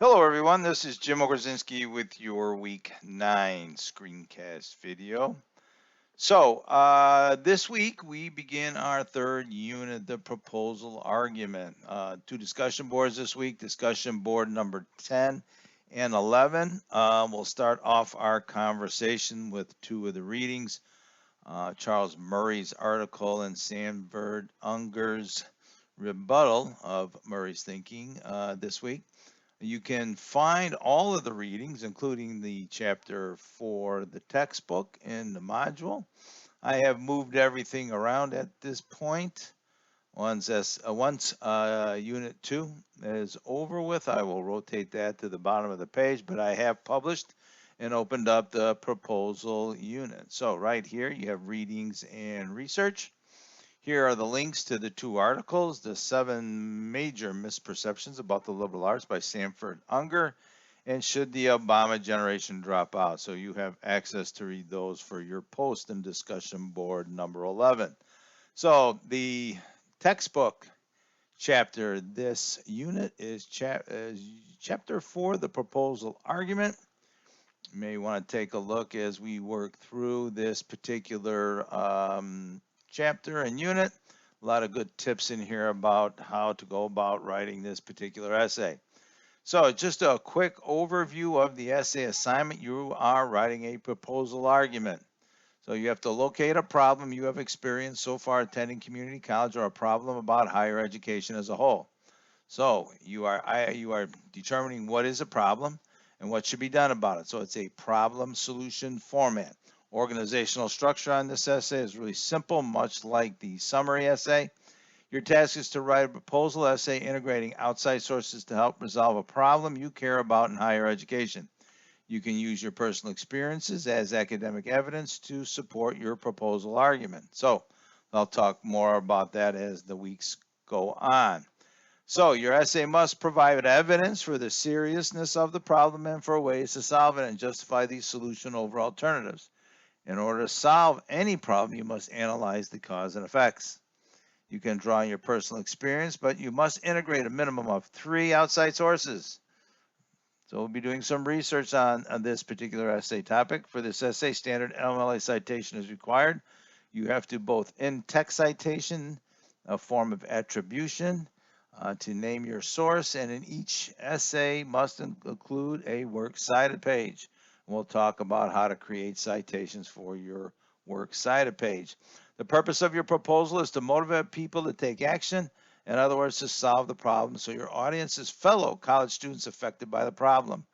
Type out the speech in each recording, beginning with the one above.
Hello everyone, this is Jim Ogrozinski with your week 9 screencast video. This week we begin our third unit, the proposal argument. Two discussion boards this week, discussion board number 10 and 11. We'll start off our conversation with two of the readings. Charles Murray's article and Sanford Unger's rebuttal of Murray's thinking this week. You can find all of the readings, including the chapter for the textbook in the module. I have moved everything around at this point. Once Unit 2 is over with, I will rotate that to the bottom of the page, but I have published and opened up the proposal unit. So right here, you have readings and research. Here are the links to the two articles, The 7 Major Misperceptions About the Liberal Arts by Sanford Unger, and Should the Obama Generation Drop Out? So you have access to read those for your post and discussion board number 11. So the textbook chapter, this unit is chapter 4, the proposal argument. You may want to take a look as we work through this particular chapter and unit. A lot of good tips in here about how to go about writing this particular essay. So just a quick overview of the essay assignment. You are writing a proposal argument. So you have to locate a problem you have experienced so far attending community college or a problem about higher education as a whole. So you are determining what is a problem and what should be done about it. So it's a problem solution format. Organizational structure on this essay is really simple, much like the summary essay. Your task is to write a proposal essay integrating outside sources to help resolve a problem you care about in higher education. You can use your personal experiences as academic evidence to support your proposal argument. So I'll talk more about that as the weeks go on. So your essay must provide evidence for the seriousness of the problem and for ways to solve it and justify the solution over alternatives. In order to solve any problem, you must analyze the cause and effects. You can draw on your personal experience, but you must integrate a minimum of 3 outside sources. So we'll be doing some research on this particular essay topic. For this essay, standard MLA citation is required. You have to both in-text citation, a form of attribution, to name your source, and in each essay must include a works cited page. We'll talk about how to create citations for your works cited page. The purpose of your proposal is to motivate people to take action, in other words, to solve the problem, so your audience is fellow college students affected by the problem.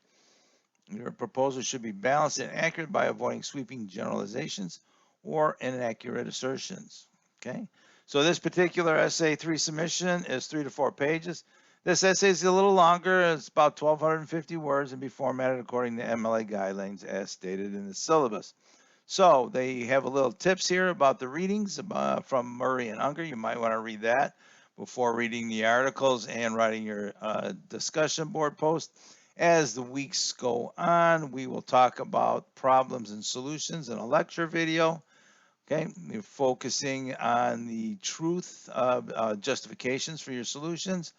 Your proposal should be balanced and accurate by avoiding sweeping generalizations or inaccurate assertions. Okay, so this particular essay 3 submission is 3 to 4 pages. This essay is a little longer. It's about 1,250 words and be formatted according to MLA guidelines as stated in the syllabus. So they have a little tips here about the readings from Murray and Unger. You might want to read that before reading the articles and writing your discussion board post. As the weeks go on, we will talk about problems and solutions in a lecture video. Okay, you're focusing on the truth of justifications for your solutions.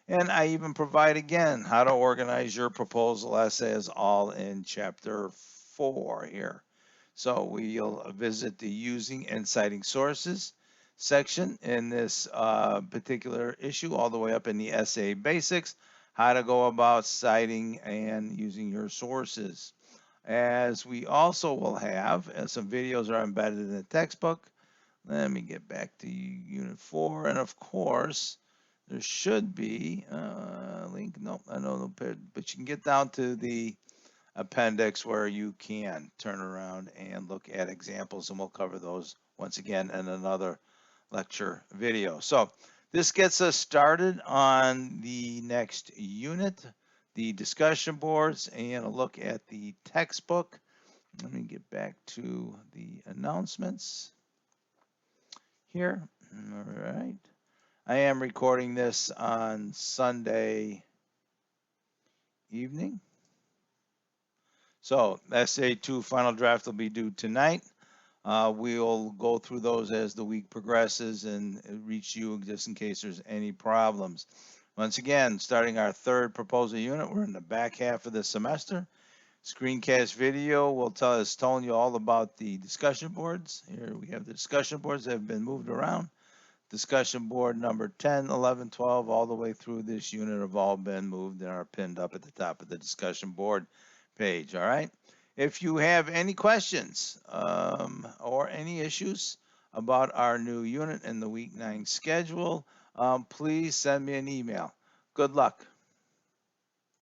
And I even provide again how to organize your proposal essays all in chapter 4 here. So we'll visit the using and citing sources section in this particular issue, all the way up in the essay basics, how to go about citing and using your sources. As we also will have, some videos are embedded in the textbook. Let me get back to Unit 4, and of course, there should be a link. Nope, I know, but you can get down to the appendix where you can turn around and look at examples, and we'll cover those once again in another lecture video. So this gets us started on the next unit, the discussion boards, and a look at the textbook. Let me get back to the announcements here. All right. I am recording this on Sunday evening. So essay 2 final draft will be due tonight. We'll go through those as the week progresses and reach you just in case there's any problems. Once again, starting our third proposal unit, we're in the back half of the semester. Screencast video will tell us, telling you all about the discussion boards. Here we have the discussion boards that have been moved around. Discussion board number 10, 11, 12, all the way through this unit have all been moved and are pinned up at the top of the discussion board page, all right? If you have any questions or any issues about our new unit and the week 9 schedule, please send me an email. Good luck.